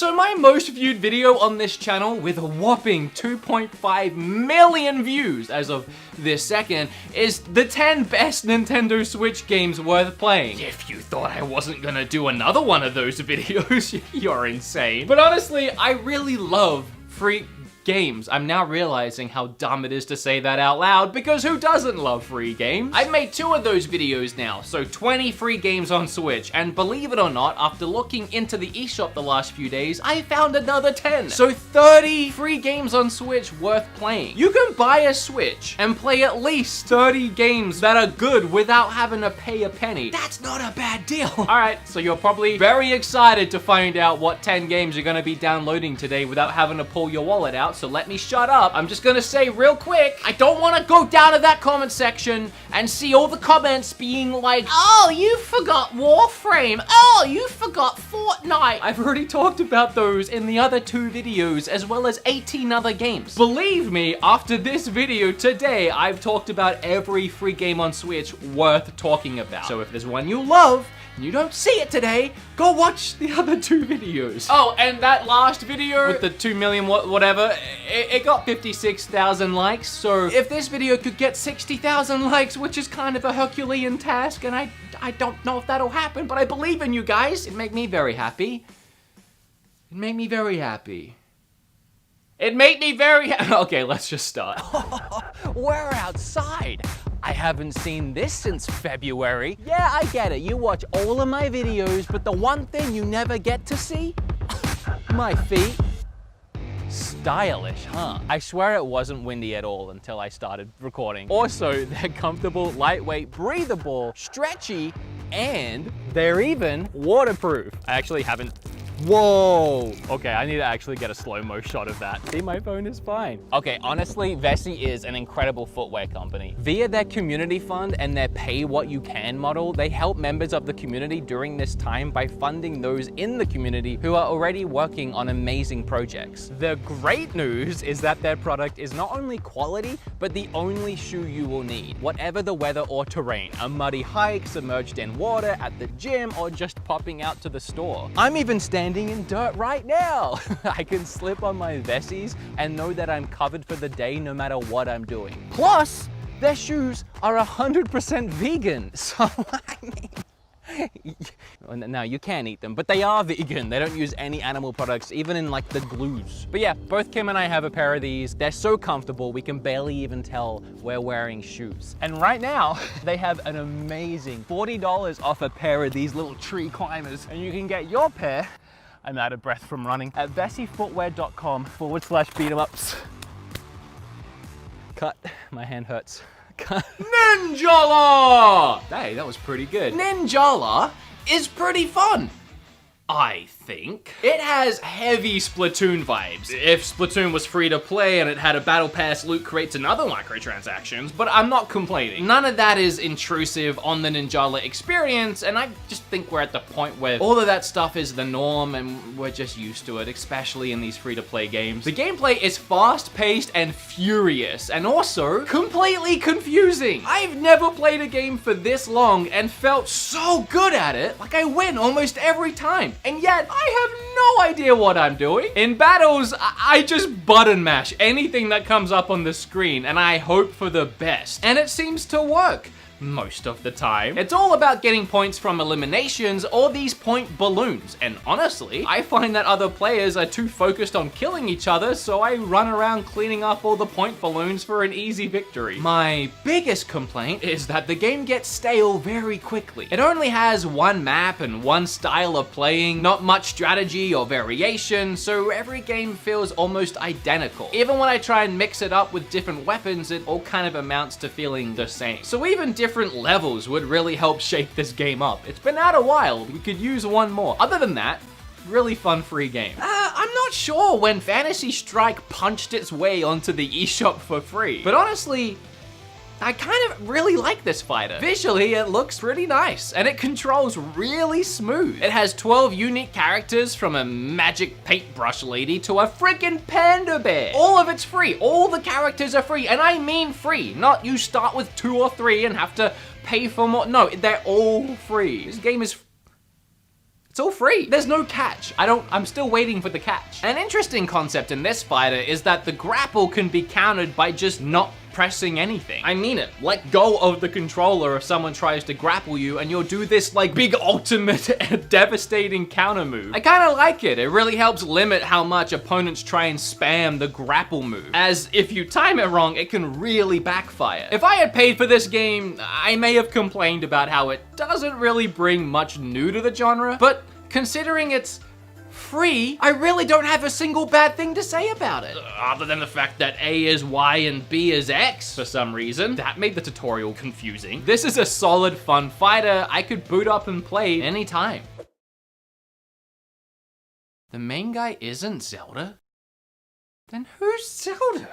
So my most viewed video on this channel, with a whopping 2.5 million views as of this second, is the 10 best Nintendo Switch games worth playing. If you thought I wasn't gonna do another one of those videos, you're insane. But honestly, I really love free games. I'm now realizing how dumb it is to say that out loud, because who doesn't love free games? I've made 2 of those videos now, so 20 free games on Switch, and believe it or not, after looking into the eShop the last few days, I found another 10. So 30 free games on Switch worth playing. You can buy a Switch and play at least 30 games that are good without having to pay a penny. That's not a bad deal. Alright, so you're probably very excited to find out what 10 games you're gonna be downloading today without having to pull your wallet out. So let me shut up. I'm just gonna say real quick, I don't want to go down to that comment section and see all the comments being like, oh, you forgot Warframe. Oh, you forgot Fortnite. I've already talked about those in the other 2 videos, as well as 18 other games. Believe me, after this video today, I've talked about every free game on Switch worth talking about. So if there's one you love, and you don't see it today, go watch the other 2 videos. Oh, and that last video with the 2 million whatever, it got 56,000 likes. So if this video could get 60,000 likes, which is kind of a Herculean task, and I don't know if that'll happen, but I believe in you guys. It'd make me very happy. It'd make me very happy. It made me very okay, let's just start. We're outside. I haven't seen this since February. Yeah, I get it. You watch all of my videos, but the one thing you never get to see? My feet. Stylish, huh? I swear it wasn't windy at all until I started recording. Also, they're comfortable, lightweight, breathable, stretchy, and they're even waterproof. I actually haven't. Whoa! Okay, I need to actually get a slow-mo shot of that. See, my phone is fine. Okay, honestly, Vessi is an incredible footwear company. Via their community fund and their pay what you can model, they help members of the community during this time by funding those in the community who are already working on amazing projects. The great news is that their product is not only quality, but the only shoe you will need, whatever the weather or terrain. A muddy hike, submerged in water, at the gym, or just popping out to the store. I'm even standing in dirt right now. I can slip on my Vessies and know that I'm covered for the day no matter what I'm doing. Plus, their shoes are 100% vegan. So, I mean, no, you can't eat them, but they are vegan. They don't use any animal products, even in like the glues. But yeah, both Kim and I have a pair of these. They're so comfortable, we can barely even tell we're wearing shoes. And right now, they have an amazing $40 off a pair of these little tree climbers. And you can get your pair, I'm out of breath from running, at vessifootwear.com/beat-em-ups. Cut, my hand hurts. Cut. Ninjala! Hey, that was pretty good. Ninjala is pretty fun, I think. It has heavy Splatoon vibes. If Splatoon was free to play and it had a battle pass, loot crates and other microtransactions, but I'm not complaining. None of that is intrusive on the Ninjala experience, and I just think we're at the point where all of that stuff is the norm and we're just used to it, especially in these free-to-play games. The gameplay is fast-paced and furious, and also completely confusing. I've never played a game for this long and felt so good at it, like I win almost every time. And yet, I have no idea what I'm doing. In battles, I just button mash anything that comes up on the screen, and I hope for the best. And it seems to work most of the time. It's all about getting points from eliminations or these point balloons, and honestly, I find that other players are too focused on killing each other, so I run around cleaning up all the point balloons for an easy victory. My biggest complaint is that the game gets stale very quickly. It only has one map and one style of playing, not much strategy or variation, so every game feels almost identical. Even when I try and mix it up with different weapons, it all kind of amounts to feeling the same. So even different levels would really help shake this game up. It's been out a while, we could use one more. Other than that, really fun free game. I'm not sure when Fantasy Strike punched its way onto the eShop for free, but honestly, I kind of really like this fighter. Visually, it looks pretty nice, and it controls really smooth. It has 12 unique characters, from a magic paintbrush lady to a freaking panda bear. All of it's free. All the characters are free, and I mean free. Not you start with 2 or 3 and have to pay for more. No, they're all free. This game is It's all free. There's no catch. I'm still waiting for the catch. An interesting concept in this fighter is that the grapple can be countered by just not pressing anything. I mean it. Let go of the controller if someone tries to grapple you and you'll do this like big ultimate devastating counter move. I kind of like it. It really helps limit how much opponents try and spam the grapple move, as if you time it wrong, it can really backfire. If I had paid for this game, I may have complained about how it doesn't really bring much new to the genre, but considering it's free, I really don't have a single bad thing to say about it. Other than the fact that A is Y and B is X for some reason. That made the tutorial confusing. This is a solid, fun fighter I could boot up and play anytime. The main guy isn't Zelda? Then who's Zelda?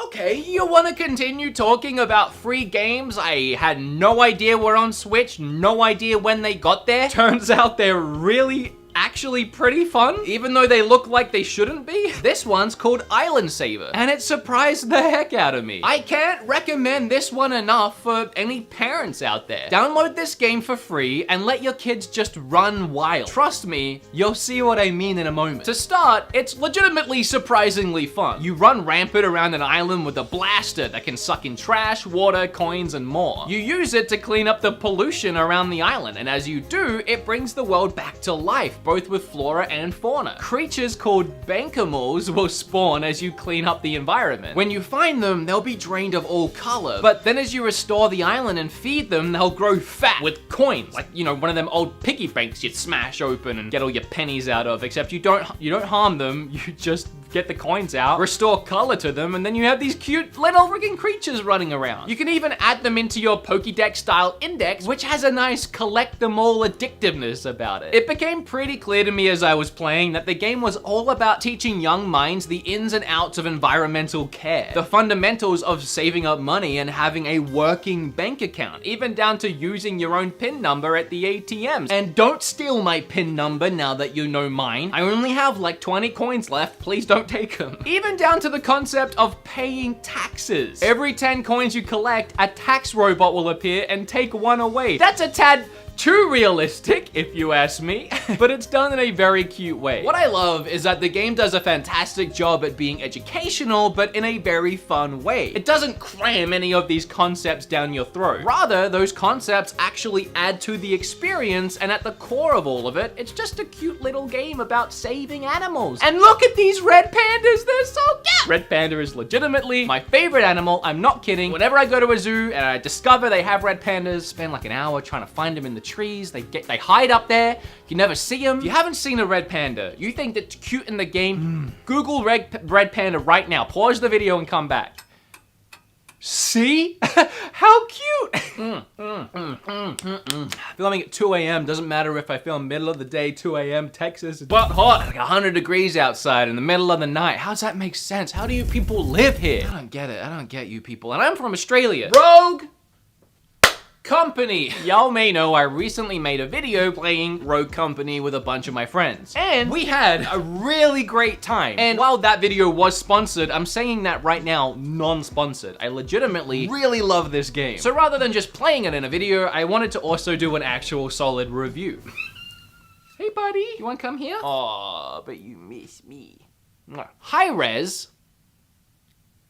Okay, you want to continue talking about free games I had no idea were on Switch, no idea when they got there? Turns out they're really actually pretty fun, even though they look like they shouldn't be. This one's called Island Saver, and it surprised the heck out of me. I can't recommend this one enough for any parents out there. Download this game for free and let your kids just run wild. Trust me, you'll see what I mean in a moment. To start, it's legitimately surprisingly fun. You run rampant around an island with a blaster that can suck in trash, water, coins, and more. You use it to clean up the pollution around the island, and as you do, it brings the world back to life, both with flora and fauna. Creatures called Bankamals will spawn as you clean up the environment. When you find them, they'll be drained of all color, but then as you restore the island and feed them, they'll grow fat with coins, like, you know, one of them old piggy banks you'd smash open and get all your pennies out of, except you don't harm them, you just get the coins out, restore color to them, and then you have these cute little freaking creatures running around. You can even add them into your Pokédex style index, which has a nice collect them all addictiveness about it. It became pretty clear to me as I was playing that the game was all about teaching young minds the ins and outs of environmental care, the fundamentals of saving up money and having a working bank account, even down to using your own PIN number at the ATMs. And don't steal my PIN number now that you know mine. I only have like 20 coins left, please don't take them. Even down to the concept of paying taxes. Every 10 coins you collect, a tax robot will appear and take one away. That's a tad too realistic, if you ask me, but it's done in a very cute way. What I love is that the game does a fantastic job at being educational, but in a very fun way. It doesn't cram any of these concepts down your throat. Rather, those concepts actually add to the experience, and at the core of all of it, it's just a cute little game about saving animals. And look at these red pandas, they're so cute! Red panda is legitimately my favorite animal, I'm not kidding. Whenever I go to a zoo and I discover they have red pandas, spend like an hour trying to find them in the trees, they hide up there, you never see them. If you haven't seen a red panda, you think that's cute in the game, Google red panda right now, pause the video and come back. See? How cute! Filming at 2 a.m. doesn't matter if I film middle of the day, 2 a.m. Texas, it's but hot, like 100 degrees outside in the middle of the night. How does that make sense? How do you people live here? I don't get it, I don't get you people. And I'm from Australia. Rogue Company. Y'all may know I recently made a video playing Rogue Company with a bunch of my friends. And we had a really great time. And while that video was sponsored, I'm saying that right now, non-sponsored. I legitimately really love this game. So rather than just playing it in a video, I wanted to also do an actual solid review. Hey buddy, you wanna come here? Aw, but you miss me. Hi-Rez.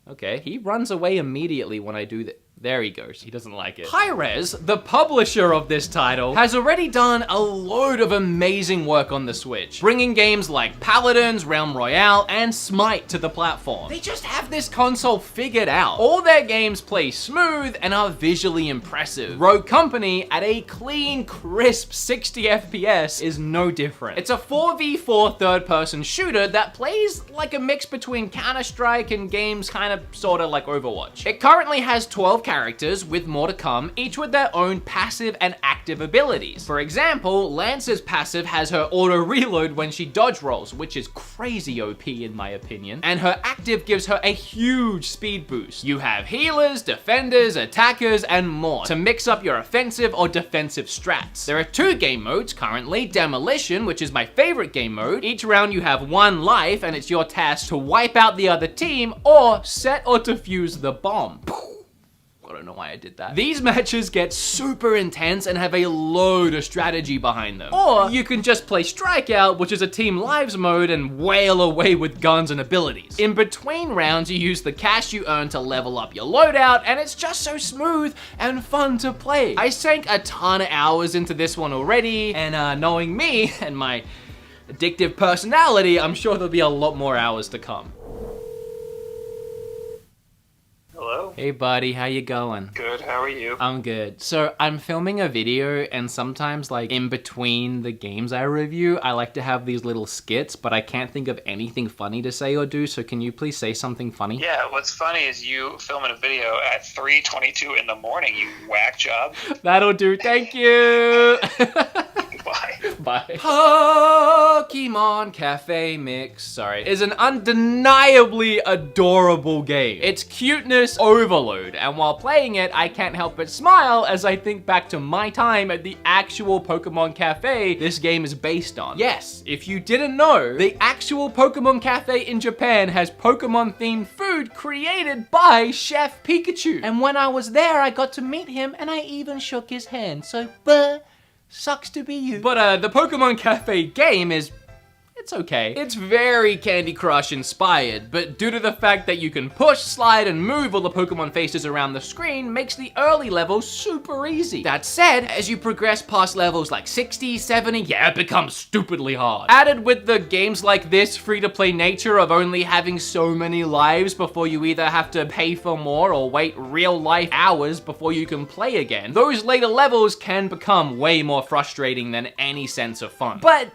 Okay, he runs away immediately when I do that. There he goes, he doesn't like it. Hi-Rez, the publisher of this title, has already done a load of amazing work on the Switch, bringing games like Paladins, Realm Royale, and Smite to the platform. They just have this console figured out. All their games play smooth and are visually impressive. Rogue Company, at a clean, crisp 60 FPS, is no different. It's a 4v4 third-person shooter that plays like a mix between Counter-Strike and games kind of sorta like Overwatch. It currently has 12 characters, with more to come, each with their own passive and active abilities. For example, Lance's passive has her auto reload when she dodge rolls, which is crazy OP in my opinion, and her active gives her a huge speed boost. You have healers, defenders, attackers, and more to mix up your offensive or defensive strats. There are 2 game modes currently, Demolition, which is my favorite game mode. Each round you have 1 life, and it's your task to wipe out the other team or set or defuse the bomb. I don't know why I did that. These matches get super intense and have a load of strategy behind them. Or you can just play Strikeout, which is a team lives mode, and wail away with guns and abilities. In between rounds, you use the cash you earn to level up your loadout, and it's just so smooth and fun to play. I sank a ton of hours into this one already, and knowing me and my addictive personality, I'm sure there'll be a lot more hours to come. Hello? Hey buddy, how you going? Good, how are you? I'm good. So I'm filming a video, and sometimes like in between the games I review, I like to have these little skits, but I can't think of anything funny to say or do, so can you please say something funny? Yeah, what's funny is you filming a video at 3:22 in the morning, you whack job. That'll do, thank you! Goodbye. Bye. Pokemon Cafe Mix, sorry, is an undeniably adorable game. It's cuteness overload, and while playing it, I can't help but smile as I think back to my time at the actual Pokemon Cafe this game is based on. Yes, if you didn't know, the actual Pokemon Cafe in Japan has Pokemon-themed food created by Chef Pikachu. And when I was there, I got to meet him, and I even shook his hand, so sucks to be you. But the Pokemon Cafe game is, it's okay. It's very Candy Crush inspired, but due to the fact that you can push, slide, and move all the Pokemon faces around the screen makes the early levels super easy. That said, as you progress past levels like 60, 70, yeah, it becomes stupidly hard. Added with the games like this free-to-play nature of only having so many lives before you either have to pay for more or wait real-life hours before you can play again, those later levels can become way more frustrating than any sense of fun. But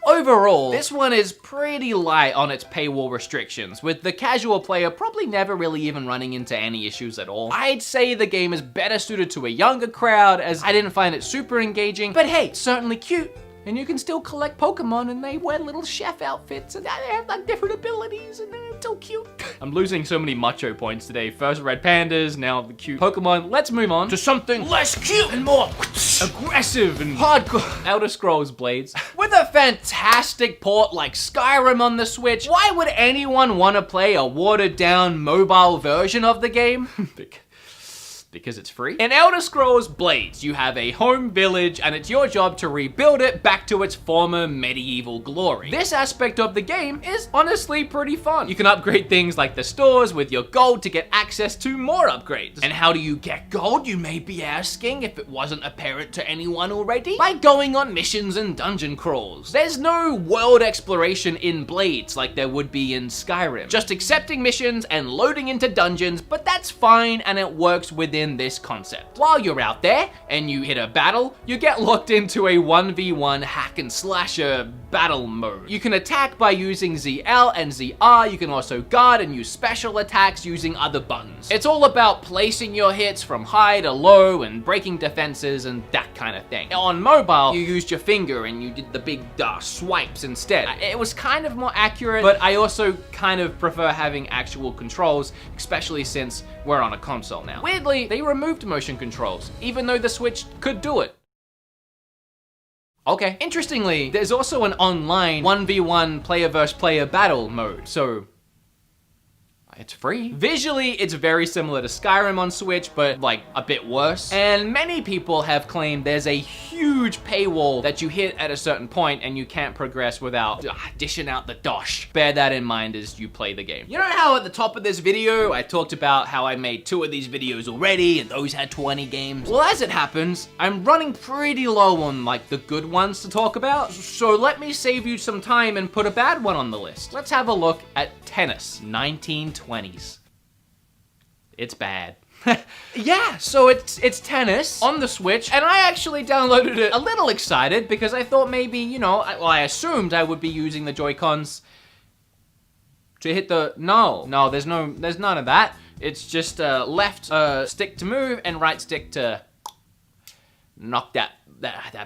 overall, this one is pretty light on its paywall restrictions, with the casual player probably never really even running into any issues at all. I'd say the game is better suited to a younger crowd, as I didn't find it super engaging, but hey, certainly cute. And you can still collect Pokemon, and they wear little chef outfits, and they have like different abilities, and they're so cute. I'm losing so many macho points today. First red pandas, now the cute Pokemon. Let's move on to something less cute and more aggressive and hardcore. Elder Scrolls Blades. With a fantastic port like Skyrim on the Switch, why would anyone want to play a watered down mobile version of the game? Because it's free. In Elder Scrolls Blades, you have a home village, and it's your job to rebuild it back to its former medieval glory. This aspect of the game is honestly pretty fun. You can upgrade things like the stores with your gold to get access to more upgrades. And how do you get gold, you may be asking, if it wasn't apparent to anyone already? By going on missions and dungeon crawls. There's no world exploration in Blades like there would be in Skyrim. Just accepting missions and loading into dungeons, but that's fine, and it works within this concept. While you're out there and you hit a battle, you get locked into a 1v1 hack and slasher battle mode. You can attack by using ZL and ZR. You can also guard and use special attacks using other buttons. It's all about placing your hits from high to low and breaking defenses and that kind of thing. On mobile, you used your finger and you did the big swipes instead. It was kind of more accurate, but I also kind of prefer having actual controls, especially since we're on a console now. Weirdly, they removed motion controls, even though the Switch could do it. Okay. Interestingly, there's also an online 1v1 player versus player battle mode, so it's free. Visually, it's very similar to Skyrim on Switch, but like a bit worse. And many people have claimed there's a huge paywall that you hit at a certain point and you can't progress without dishing out the dosh. Bear that in mind as you play the game. You know how at the top of this video, I talked about how I made 2 of these videos already and those had 20 games? Well, as it happens, I'm running pretty low on like the good ones to talk about. So let me save you some time and put a bad one on the list. Let's have a look at Tennis 1920. It's bad. Yeah, so it's Tennis on the Switch, and I actually downloaded it a little excited because I thought maybe, you know, I assumed I would be using the Joy-Cons to hit the, no, there's none of that. It's just left stick to move and right stick to knock that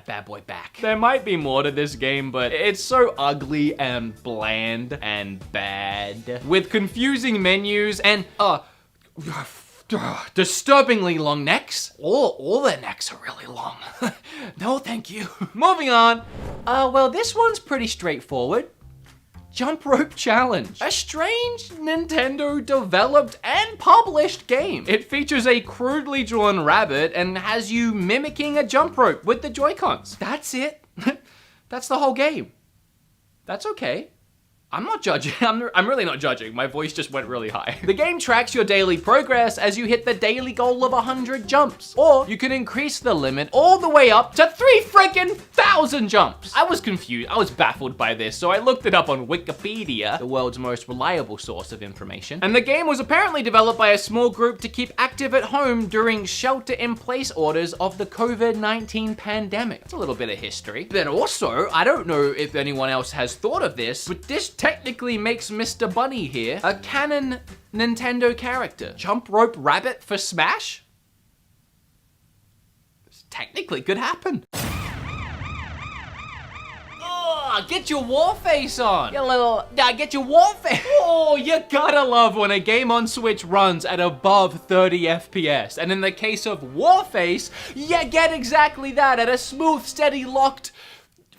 bad boy back. There might be more to this game, but it's so ugly and bland and bad. With confusing menus and, disturbingly long necks. All their necks are really long. No, thank you. Moving on. Well, this one's pretty straightforward. Jump Rope Challenge, a strange Nintendo developed and published game. It features a crudely drawn rabbit and has you mimicking a jump rope with the Joy-Cons. That's it. That's the whole game. That's okay. I'm not judging. I'm really not judging. My voice just went really high. The game tracks your daily progress as you hit the daily goal of 100 jumps. Or you can increase the limit all the way up to 3,000 jumps. I was confused. I was baffled by this, so I looked it up on Wikipedia, the world's most reliable source of information. And the game was apparently developed by a small group to keep active at home during shelter-in-place orders of the COVID-19 pandemic. That's a little bit of history. Then also, I don't know if anyone else has thought of this, but this technically makes Mr. Bunny here a canon Nintendo character. Jump Rope Rabbit for Smash? This technically could happen. Oh, get your war face on. Get your war face. Oh, you gotta love when a game on Switch runs at above 30 FPS. And in the case of Warface, you get exactly that at a smooth, steady, locked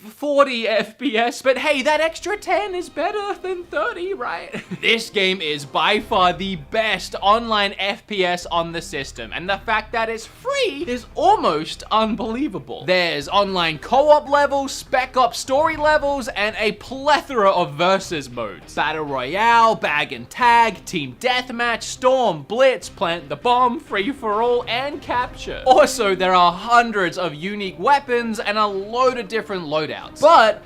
40 FPS, but hey, that extra 10 is better than 30, right? This game is by far the best online FPS on the system, and the fact that it's free is almost unbelievable. There's online co-op levels, spec op story levels, and a plethora of versus modes. Battle Royale, Bag and Tag, Team Deathmatch, Storm, Blitz, Plant the Bomb, Free for All, and Capture. Also, there are hundreds of unique weapons and a load of different loadouts. But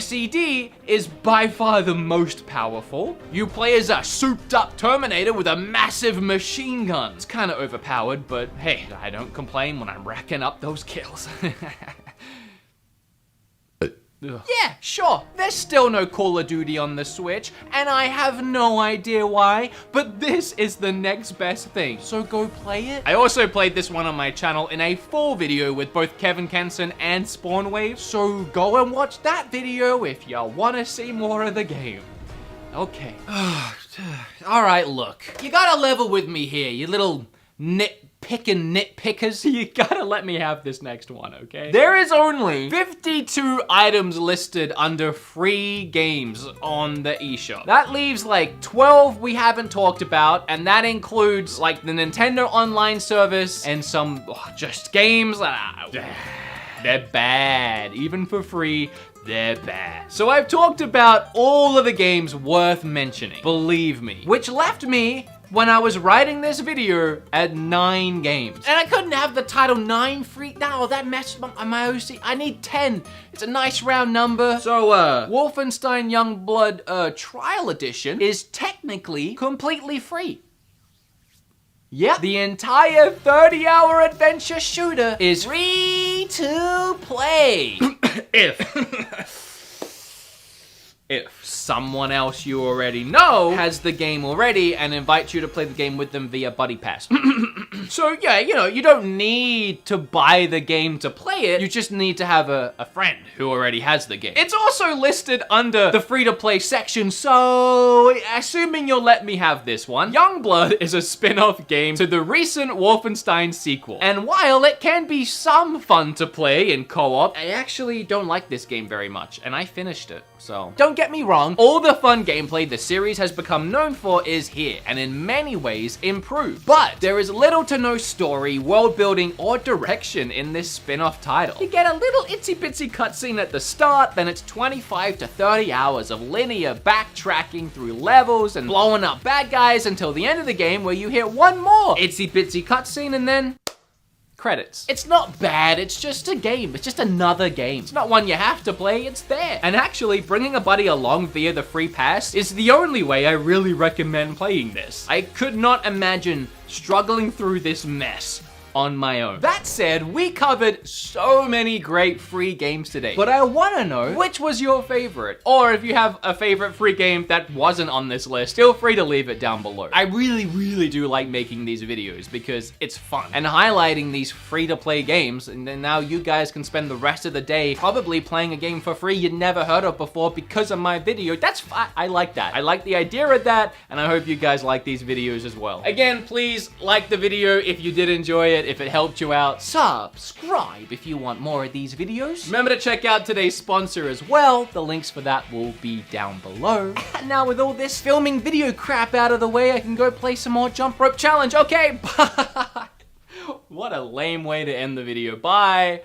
SED is by far the most powerful. You play as a souped up Terminator with a massive machine gun. It's kind of overpowered, but hey, I don't complain when I'm racking up those kills. Yeah, sure, there's still no Call of Duty on the Switch, and I have no idea why, but this is the next best thing, so go play it. I also played this one on my channel in a full video with both Kevin Kenson and Spawnwave, so go and watch that video if you want to see more of the game. Okay. All right, look, you gotta level with me here, you little nitpickers. You gotta let me have this next one, okay? There is only 52 items listed under free games on the eShop. That leaves like 12 we haven't talked about, and that includes like the Nintendo Online service and some just games that they're bad. Even for free, they're bad. So I've talked about all of the games worth mentioning, believe me, which left me when I was writing this video at 9 games. And I couldn't have the title 9 free. No, that messed up my OC. I need 10. It's a nice round number. So, Wolfenstein Youngblood Trial Edition is technically completely free. Yeah, the entire 30-hour adventure shooter is free to play. If someone else you already know has the game already and invites you to play the game with them via Buddy Pass. So yeah, you know, you don't need to buy the game to play it, you just need to have a friend who already has the game. It's also listed under the free-to-play section, so assuming you'll let me have this one, Youngblood is a spin-off game to the recent Wolfenstein sequel. And while it can be some fun to play in co-op, I actually don't like this game very much, and I finished it. So don't get me wrong, all the fun gameplay the series has become known for is here, and in many ways improved. But there is little to no story, world building, or direction in this spin-off title. You get a little itsy-bitsy cutscene at the start, then it's 25 to 30 hours of linear backtracking through levels and blowing up bad guys until the end of the game where you hit one more itsy-bitsy cutscene and then credits. It's not bad, it's just a game. It's just another game. It's not one you have to play, it's there. And actually, bringing a buddy along via the free pass is the only way I really recommend playing this. I could not imagine struggling through this mess on my own. That said, we covered so many great free games today, but I wanna know which was your favorite, or if you have a favorite free game that wasn't on this list, feel free to leave it down below. I really do like making these videos because it's fun and highlighting these free-to-play games, and then now you guys can spend the rest of the day probably playing a game for free you'd never heard of before because of my video. That's fine. I like that. I like the idea of that, and I hope you guys like these videos as well. Again, please like the video if you did enjoy it. if it helped you out, subscribe if you want more of these videos. Remember to check out today's sponsor as well. The links for that will be down below. And now with all this filming video crap out of the way, I can go play some more jump rope challenge. Okay, bye. What a lame way to end the video. Bye.